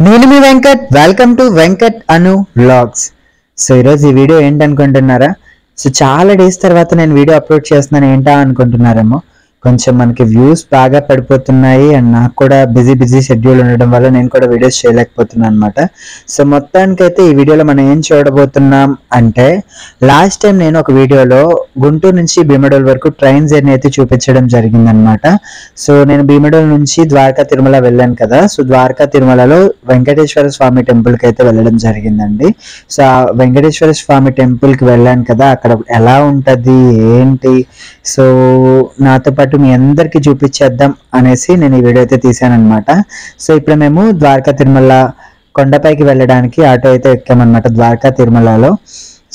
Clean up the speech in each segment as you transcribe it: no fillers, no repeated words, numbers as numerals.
నేను మీ Venkat. Welcome to Venkat Anu vlogs. So ఈరోజు ఈ వీడియో ఏంటనుకుంటున్నారా? సో చాలా డేస్ తర్వాత నేను వీడియో అప్లోడ్ చేస్తున్నాను ఏంటా అనుకుంటున్నారేమో. కొంచెం మనకి వ్యూస్ బాగా పడిపోతున్నాయి అండ్ నాకు కూడా బిజీ షెడ్యూల్ ఉండడం వల్ల నేను కూడా వీడియోస్ చేయలేకపోతున్నాను అనమాట. సో మొత్తానికైతే ఈ వీడియోలో మనం ఏం చూడబోతున్నాం అంటే, లాస్ట్ టైం నేను ఒక వీడియోలో గుంటూరు నుంచి భీమడోల్ వరకు ట్రైన్ జర్నీ అయితే చూపించడం జరిగిందనమాట. సో నేను భీమడోల్ నుంచి ద్వారకా తిరుమల వెళ్ళాను కదా. సో ద్వారకా తిరుమలలో వెంకటేశ్వర స్వామి టెంపుల్కి అయితే వెళ్ళడం జరిగిందండి. సో ఆ వెంకటేశ్వర స్వామి టెంపుల్కి వెళ్ళాను కదా, అక్కడ ఎలా ఉంటుంది ఏంటి, సో నాతో పాటు మీ అందరికీ చూపించేద్దాం అనేసి నేను ఈ వీడియో అయితే తీసాను అనమాట. సో ఇప్పుడు మేము ద్వారకా తిరుమల కొండపైకి వెళ్ళడానికి ఆటో అయితే ఎక్కామన్నమాట ద్వారకా తిరుమలలో.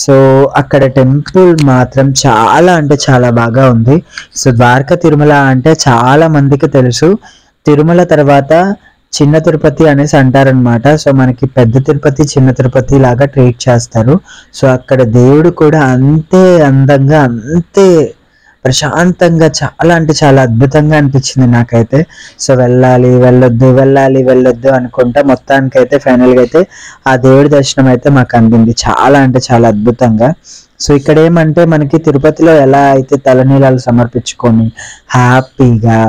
సో అక్కడ టెంపుల్ మాత్రం చాలా అంటే చాలా బాగా ఉంది. సో ద్వారకా తిరుమల అంటే చాలా మందికి తెలుసు, తిరుమల తర్వాత చిన్న తిరుపతి అనేసి అంటారనమాట. సో మనకి పెద్ద తిరుపతి చిన్న తిరుపతి లాగా ట్రీట్ చేస్తారు. సో అక్కడ దేవుడు కూడా అంతే అందంగా అంతే ప్రశాంతంగా చాలా అంటే చాలా అద్భుతంగా అనిపించింది నాకైతే. సో వెళ్ళాలి వెళ్ళొద్దు అనుకుంటా మొత్తానికైతే ఫైనల్గా అయితే ఆ దేవుడి దర్శనం అయితే మాకు అందింది చాలా అంటే చాలా అద్భుతంగా. సో ఇక్కడ ఏమంటే మనకి తిరుపతిలో ఎలా అయితే తలనీలాలు సమర్పించుకొని హ్యాపీగా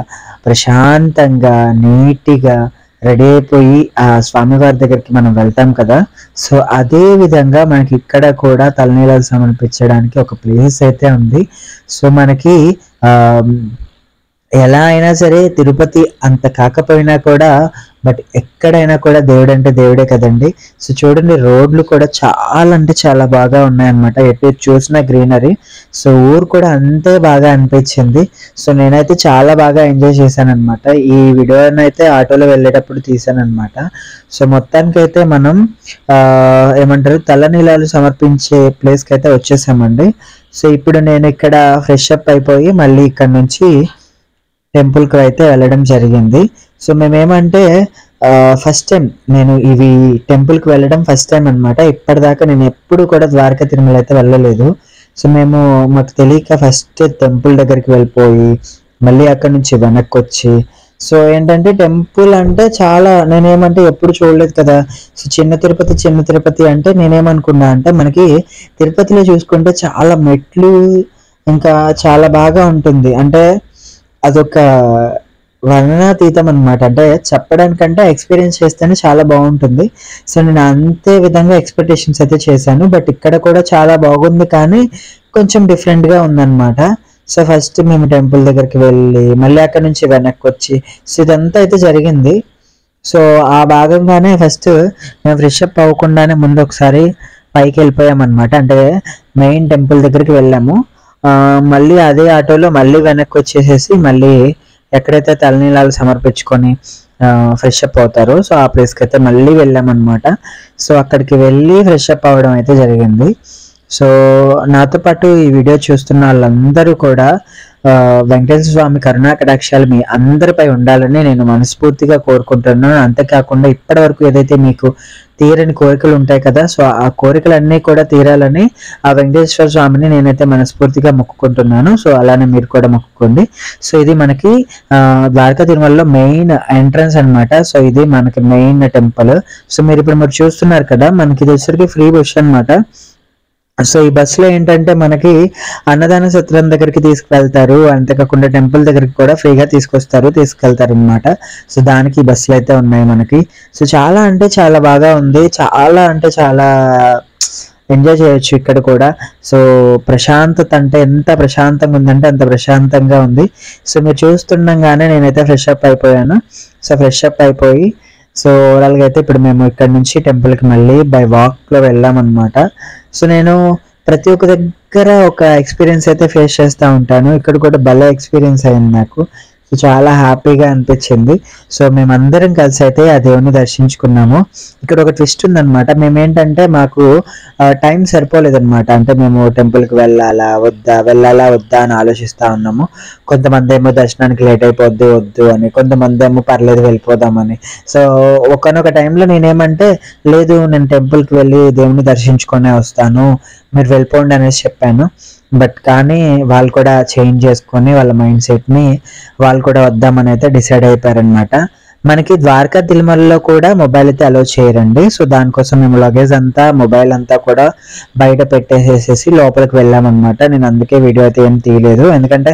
ప్రశాంతంగా నీట్గా రెడీ అయిపోయి ఆ స్వామివారి దగ్గరికి మనం వెళ్తాం కదా, సో అదే విధంగా మనకి ఇక్కడ కూడా తలనీలాలు సమర్పించడానికి ఒక ప్లేస్ అయితే ఉంది. సో మనకి ఎలా అయినా సరే తిరుపతి అంత కాకపోయినా కూడా బట్ ఎక్కడైనా కూడా దేవుడు అంటే దేవుడే కదండి. సో చూడండి రోడ్లు కూడా చాలా అంటే చాలా బాగా ఉన్నాయన్నమాట, ఎటు చూసిన గ్రీనరీ. సో ఊరు కూడా అంతే బాగా అనిపించింది. సో నేనైతే చాలా బాగా ఎంజాయ్ చేశాను అనమాట. ఈ వీడియోని అయితే ఆటోలో వెళ్ళేటప్పుడు తీసాను అనమాట. సో మొత్తానికైతే మనం ఏమంటారు తలనీలాలు సమర్పించే ప్లేస్కి అయితే వచ్చేసామండి. సో ఇప్పుడు నేను ఇక్కడ ఫ్రెష్ అప్ అయిపోయి మళ్ళీ ఇక్కడ నుంచి టెంపుల్కి అయితే వెళ్ళడం జరిగింది. సో మేమేమంటే ఫస్ట్ టైం నేను ఇవి టెంపుల్కి వెళ్ళడం ఫస్ట్ టైం అనమాట. ఇప్పటిదాకా నేను ఎప్పుడు కూడా ద్వారకా తిరుమల అయితే వెళ్ళలేదు. సో మాకు తెలియక ఫస్ట్ టెంపుల్ దగ్గరికి వెళ్ళిపోయి మళ్ళీ అక్కడ నుంచి వెనక్కి వచ్చి, సో ఏంటంటే టెంపుల్ అంటే చాలా నేనేమంటే ఎప్పుడు చూడలేదు కదా. సో చిన్న తిరుపతి అంటే నేనేమనుకున్నా అంటే మనకి తిరుపతిలో చూసుకుంటే చాలా మెట్లు ఇంకా చాలా బాగా ఉంటుంది, అంటే అదొక వర్ణనాతీతం అనమాట. అంటే చెప్పడానికంటే ఎక్స్పీరియన్స్ చేస్తేనే చాలా బాగుంటుంది. సో నేను అంతే విధంగా ఎక్స్పెక్టేషన్స్ అయితే చేశాను. బట్ ఇక్కడ కూడా చాలా బాగుంది కానీ కొంచెం డిఫరెంట్గా ఉందన్నమాట. సో ఫస్ట్ మేము టెంపుల్ దగ్గరికి వెళ్ళి మళ్ళీ అక్కడ నుంచి వెనక్కి వచ్చి సో ఇదంతా అయితే జరిగింది. సో ఆ భాగంగానే ఫస్ట్ మేము ఫ్రెష్ అప్ అవ్వకుండానే ముందు ఒకసారి పైకి వెళ్ళిపోయామన్నమాట. అంటే మెయిన్ టెంపుల్ దగ్గరికి వెళ్ళాము. మళ్ళీ అదే ఆటోలో మళ్ళీ వెనక్కి వచ్చేసేసి మళ్ళీ ఎక్కడైతే తలనీలాలు సమర్పించుకొని ఫ్రెష్ అప్ అవుతారో సో ఆ ప్లేస్కి అయితే మళ్ళీ వెళ్ళామన్నమాట. సో అక్కడికి వెళ్ళి ఫ్రెష్ అప్ అవ్వడం అయితే జరిగింది. సో నాతో పాటు ఈ వీడియో చూస్తున్న వాళ్ళందరూ కూడా వెంకటేశ్వర స్వామి కరుణా కటాక్షాలు మీ అందరిపై ఉండాలని నేను మనస్ఫూర్తిగా కోరుకుంటున్నాను. అంతేకాకుండా ఇప్పటి వరకు ఏదైతే మీకు తీరని కోరికలు ఉంటాయి కదా, సో ఆ కోరికలన్నీ కూడా తీరాలని ఆ వెంకటేశ్వర స్వామిని నేనైతే మనస్ఫూర్తిగా మొక్కుకుంటున్నాను. సో అలానే మీరు కూడా మొక్కుకోండి. సో ఇది మనకి ద్వారకా తిరుమలలో మెయిన్ ఎంట్రన్స్ అనమాట. సో ఇది మనకి మెయిన్ టెంపుల్. సో మీరు చూస్తున్నారు కదా, మనకి ఇది వచ్చరికి ఫ్రీ బస్ అనమాట. సో ఈ బస్సులో ఏంటంటే మనకి అన్నదాన సత్రం దగ్గరికి తీసుకువెళ్తారు, అంతేకాకుండా టెంపుల్ దగ్గరికి కూడా ఫ్రీగా తీసుకెళ్తారు అనమాట. సో దానికి బస్సులు అయితే ఉన్నాయి మనకి. సో చాలా అంటే చాలా బాగా ఉంది, చాలా అంటే చాలా ఎంజాయ్ చేయొచ్చు ఇక్కడ కూడా. సో ప్రశాంతత అంటే ఎంత ప్రశాంతంగా ఉందంటే అంత ప్రశాంతంగా ఉంది. సో మీరు చూస్తుండగానే నేనైతే ఫ్రెష్ అప్ అయిపోయాను. సో ఫ్రెష్ అప్ అయిపోయి సో ఓవరాల్గా అయితే ఇప్పుడు మేము ఇక్కడ నుంచి టెంపుల్కి మళ్ళీ బై వాక్లో వెళ్ళామన్నమాట. సో నేను ప్రతి ఒక్క దగ్గర ఒక ఎక్స్పీరియన్స్ అయితే ఫేస్ చేస్తూ ఉంటాను. ఇక్కడ కూడా భలే ఎక్స్పీరియన్స్ అయింది నాకు. సో చాలా హ్యాపీగా అనిపించింది. సో మేమందరం కలిసి అయితే ఆ దేవుని దర్శించుకున్నాము. ఇక్కడ ఒక ట్విస్ట్ ఉందన్నమాట. మేమేంటంటే మాకు టైం సరిపోలేదన్నమాట. అంటే మేము టెంపుల్కి వెళ్ళాలా వద్దా అని ఆలోచిస్తూ ఉన్నాము. కొంతమంది ఏమో దర్శనానికి లేట్ అయిపోద్ది వద్దు అని, కొంతమంది ఏమో పర్లేదు వెళ్ళిపోదామని. సో ఒకనొక టైంలో నేనేమంటే లేదు నేను టెంపుల్కి వెళ్ళి దేవుని దర్శించుకొనే వస్తాను, మీరు వెళ్ళిపోండి అనేసి చెప్పాను. బట్ కానీ వాళ్ళు కూడా చేంజ్ చేసుకొని వాళ్ళ మైండ్ సెట్ని వాళ్ళు కూడా వద్దామని అయితే డిసైడ్ అయిపోయారనమాట. మనకి ద్వారకా తిరుమలలో కూడా మొబైల్ అయితే అలో చేయరండి. సో దానికోసం మేము లగేజ్ అంతా మొబైల్ అంతా కూడా బయట పెట్టేసేసి లోపలికి వెళ్ళామన్నమాట. నేను అందుకే వీడియో అయితే ఏం తీయలేదు, ఎందుకంటే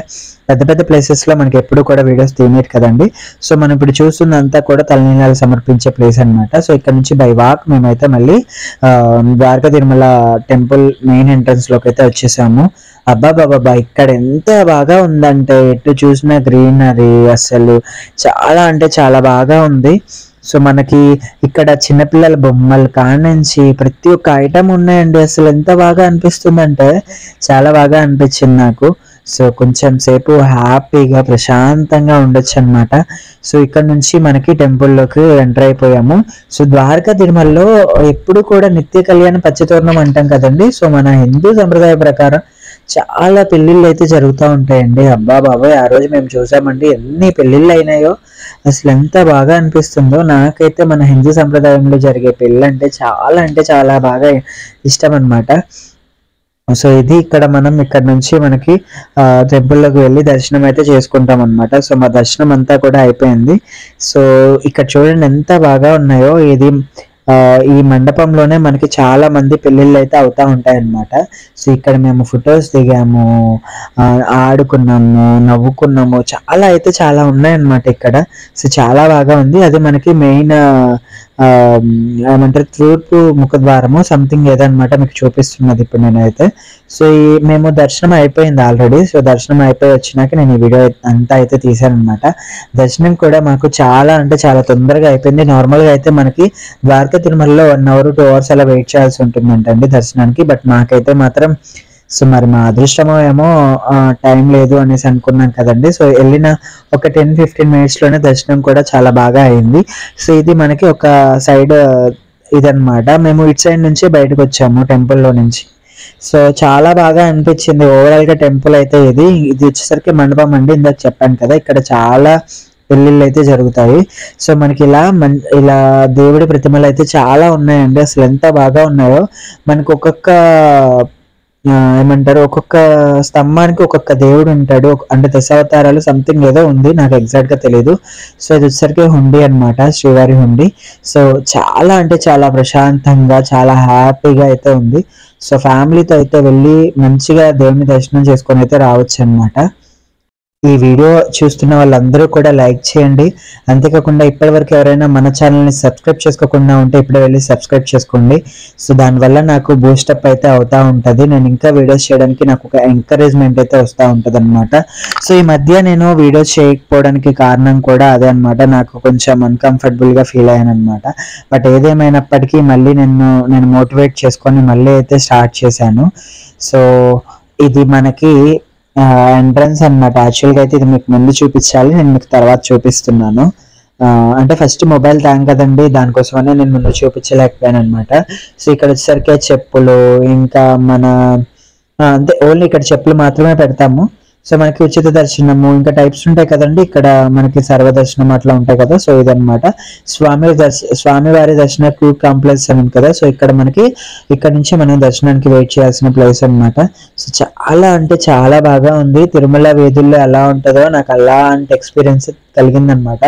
పెద్ద పెద్ద ప్లేసెస్లో మనకి ఎప్పుడు కూడా వీడియోస్ తీయలేదు కదండి. సో మనం ఇప్పుడు చూస్తుందంతా కూడా తలనీలాలు సమర్పించే ప్లేస్ అనమాట. సో ఇక్కడ నుంచి బై వాక్ మేమైతే మళ్ళీ ద్వారకా తిరుమల టెంపుల్ మెయిన్ ఎంట్రన్స్లోకి అయితే వచ్చేసాము. అబ్బాబాబా ఇక్కడ ఎంత బాగా ఉందంటే ఎటు చూసిన గ్రీనరీ, అసలు చాలా అంటే చాలా బాగా ఉంది. సో మనకి ఇక్కడ చిన్నపిల్లల బొమ్మలు కానించి ప్రతి ఒక్క ఐటమ్ ఉన్నాయండి. అసలు ఎంత బాగా అనిపిస్తుందంటే చాలా బాగా అనిపించింది నాకు. సో కొంచెం సేపు హ్యాపీగా ప్రశాంతంగా ఉండొచ్చు అనమాట. సో ఇక్కడ నుంచి మనకి టెంపుల్లోకి ఎంటర్ అయిపోయాము. సో ద్వారకా తిరుమలలో ఎప్పుడు కూడా నిత్య కళ్యాణ పచ్చతోరణం అంటాం కదండి. సో మన హిందూ సంప్రదాయ ప్రకారం చాలా పెళ్ళిళ్ళు అయితే జరుగుతూ ఉంటాయండి. అబ్బా బాబాయ్ ఆ రోజు మేము చూసామండి, ఎన్ని పెళ్ళిళ్ళు అయినాయో, అసలు ఎంత బాగా అనిపిస్తుందో. నాకైతే మన హిందూ సంప్రదాయంలో జరిగే పెళ్ళి అంటే చాలా బాగా ఇష్టం అనమాట. సో ఇది ఇక్కడ మనం ఇక్కడ నుంచి మనకి టెంపుల్లోకి వెళ్ళి దర్శనం అయితే చేసుకుంటాం అనమాట. సో మా దర్శనం అంతా కూడా అయిపోయింది. సో ఇక్కడ చూడండి ఎంత బాగా ఉన్నాయో. ఇది ఈ మండపంలోనే మనకి చాలా మంది పెళ్ళిళ్ళు అయితే అవుతూ ఉంటాయి అన్నమాట. సో ఇక్కడ మేము ఫొటోస్ దిగాము, ఆడుకున్నాము, నవ్వుకున్నాము, చాలా ఉన్నాయన్నమాట ఇక్కడ. సో చాలా బాగా ఉంది. అది మనకి మెయిన్ ఏమంటారు తూర్పు ముఖద్వారము సంథింగ్ ఏదన్నమాట మీకు చూపిస్తున్నది ఇప్పుడు నేనైతే. సో మేము దర్శనం అయిపోయింది ఆల్రెడీ. సో దర్శనం అయిపోయి వచ్చినాక నేను ఈ వీడియో అంతా అయితే తీసాను అనమాట. దర్శనం కూడా మాకు చాలా తొందరగా అయిపోయింది. నార్మల్గా అయితే మనకి ద్వారకా తిరుమలలో 1 hour 2 hours అలా వెయిట్ చేయాల్సి ఉంటుందంటండి దర్శనానికి. బట్ మాకైతే మాత్రం సో మరి మా అదృష్టమో ఏమో టైం లేదు అనేసి అనుకున్నాం కదండి. సో వెళ్ళిన ఒక 10-15 minutesలోనే దర్శనం కూడా చాలా బాగా అయింది. సో ఇది మనకి ఒక సైడ్ ఇదన్నమాట. మేము ఇటు సైడ్ నుంచి బయటకు వచ్చాము టెంపుల్లో నుంచి. సో చాలా బాగా అనిపించింది ఓవరాల్గా టెంపుల్ అయితే. ఇది వచ్చేసరికి మండపం అండి, ఇందాక చెప్పాను కదా ఇక్కడ చాలా పెళ్ళిళ్ళు అయితే జరుగుతాయి. సో మనకి ఇలా దేవుడి ప్రతిమలు అయితే చాలా ఉన్నాయండి. అసలు ఎంత బాగా ఉన్నాయో. మనకి ఒక్కొక్క స్తంభానికి ఒక్కొక్క దేవుడు ఉంటాడు, అంటే దశావతారాలు సంథింగ్ ఏదో ఉంది, నాకు ఎగ్జాక్ట్ గా తెలియదు. సో ఇది వచ్చేసరికి హుండీ అనమాట, శ్రీవారి హుండీ. సో చాలా ప్రశాంతంగా చాలా హ్యాపీగా అయితే ఉంది. సో ఫ్యామిలీతో అయితే వెళ్ళి మంచిగా దేవుని దర్శనం చేసుకొని అయితే రావచ్చు అనమాట. ఈ వీడియో చూస్తున్న వాళ్ళందరూ కూడా లైక్ చేయండి. అంతేకాకుండా ఇప్పటివరకు ఎవరైనా మన ఛానల్ని సబ్స్క్రైబ్ చేసుకోకుండా ఉంటే ఇప్పుడే వెళ్ళి సబ్స్క్రైబ్ చేసుకోండి. సో దానివల్ల నాకు బూస్టప్ అయితే అవుతూ ఉంటుంది. నేను ఇంకా వీడియోస్ చేయడానికి నాకు ఒక ఎంకరేజ్మెంట్ అయితే వస్తూ ఉంటుంది అనమాట. సో ఈ మధ్య నేను వీడియోస్ చేయకపోవడానికి కారణం కూడా అదే అనమాట. నాకు కొంచెం అన్కంఫర్టబుల్గా ఫీల్ అయ్యాను అనమాట. బట్ ఏదేమైనప్పటికీ మళ్ళీ నేను మోటివేట్ చేసుకొని మళ్ళీ అయితే స్టార్ట్ చేశాను. సో ఇది మనకి ఎంట్రన్స్ అనమాట. యాక్చువల్గా అయితే ఇది మీకు ముందు చూపించాలి, నేను మీకు తర్వాత చూపిస్తున్నాను. అంటే ఫస్ట్ మొబైల్ తాం కదండి, దానికోసమనే నేను ముందు చూపించలేకపోయాను అనమాట. సో ఇక్కడ వచ్చేసరికి చెప్పులు, ఇంకా అంతే ఓన్లీ ఇక్కడ చెప్పులు మాత్రమే పెడతాము. సో మనకి ఉచిత దర్శనము ఇంకా టైప్స్ ఉంటాయి కదండి. ఇక్కడ మనకి సర్వదర్శనం అట్లా ఉంటాయి కదా. సో ఇదనమాట స్వామివారి దర్శన క్యూ కాంప్లెక్స్ అని కదా. సో ఇక్కడ నుంచి మనం దర్శనానికి వెయిట్ చేయాల్సిన ప్లేస్ అనమాట. సో చాలా బాగా ఉంది. తిరుమల వీధుల్లో ఎలా ఉంటుందో నాకు అలాంటి ఎక్స్పీరియన్స్ కలిగిందనమాట.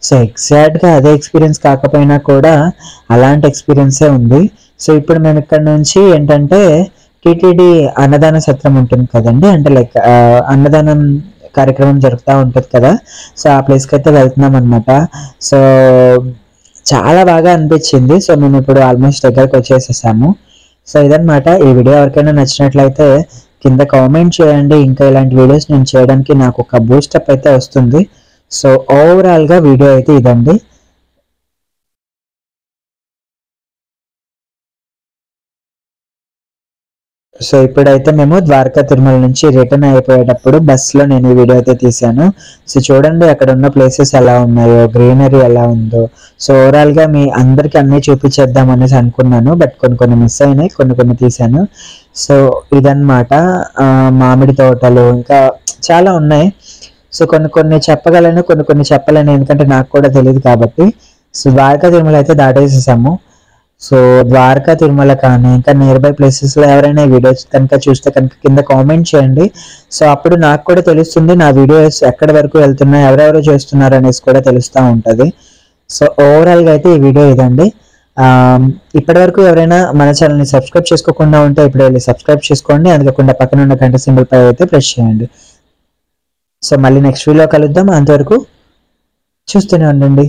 సో ఎగ్జాక్ట్గా అదే ఎక్స్పీరియన్స్ కాకపోయినా కూడా అలాంటి ఎక్స్పీరియన్సే ఉంది. సో ఇప్పుడు మేము ఇక్కడ నుంచి ఏంటంటే టీటీడీ అన్నదాన సత్రం ఉంటుంది కదండి, అంటే లైక్ అన్నదానం కార్యక్రమం జరుగుతూ ఉంటుంది కదా. సో ఆ ప్లేస్కి అయితే వెళ్తున్నాం అనమాట. సో చాలా బాగా అనిపించింది. సో మేము ఇప్పుడు ఆల్మోస్ట్ దగ్గరకు వచ్చేసేసాము. సో ఇదన్నమాట. ఈ వీడియో ఎవరికైనా నచ్చినట్లయితే కింద కామెంట్ చేయండి. ఇంకా ఇలాంటి వీడియోస్ నేను చేయడానికి నాకు ఒక బూస్టప్ అయితే వస్తుంది. సో ఓవరాల్గా వీడియో అయితే ఇదండి. సో ఇప్పుడైతే మేము ద్వారకా తిరుమల నుంచి రిటర్న్ అయిపోయేటప్పుడు బస్సులో నేను ఈ వీడియో అయితే తీసాను. సో చూడండి అక్కడ ఉన్న ప్లేసెస్ ఎలా ఉన్నాయో, గ్రీనరీ ఎలా ఉందో. సో ఓవరాల్గా మీ అందరికీ అన్నీ చూపించేద్దాం అనేసి అనుకున్నాను, బట్ కొన్ని మిస్ అయినాయి, కొన్ని తీసాను. సో ఇదన్నమాట. మామిడి తోటలు ఇంకా చాలా ఉన్నాయి. సో కొన్ని చెప్పగలను, కొన్ని చెప్పలేను, ఎందుకంటే నాకు కూడా తెలియదు కాబట్టి. సో ద్వారకా తిరుమల అయితే దాటేసేసాము. సో ద్వారకా తిరుమల కానీ ఇంకా నియర్ బై ప్లేసెస్లో ఎవరైనా వీడియోస్ కనుక చూస్తే కనుక కింద కామెంట్ చేయండి. సో అప్పుడు నాకు కూడా తెలుస్తుంది నా వీడియోస్ ఎక్కడి వరకు వెళ్తున్నాయి, ఎవరెవరు చేస్తున్నారు అనేసి కూడా తెలుస్తూ ఉంటుంది. సో ఓవరాల్గా అయితే ఈ వీడియో ఇదండి. ఇప్పటి వరకు ఎవరైనా మన ఛానల్ని సబ్స్క్రైబ్ చేసుకోకుండా ఉంటే ఇప్పుడు వెళ్ళి సబ్స్క్రైబ్ చేసుకోండి. అందుకకుండా పక్కన ఉన్న గంట సింబల్ పై అయితే ప్రెస్ చేయండి. సో మళ్ళీ నెక్స్ట్ వీడియో కలుద్దాం. అంతవరకు చూస్తూనే ఉండండి.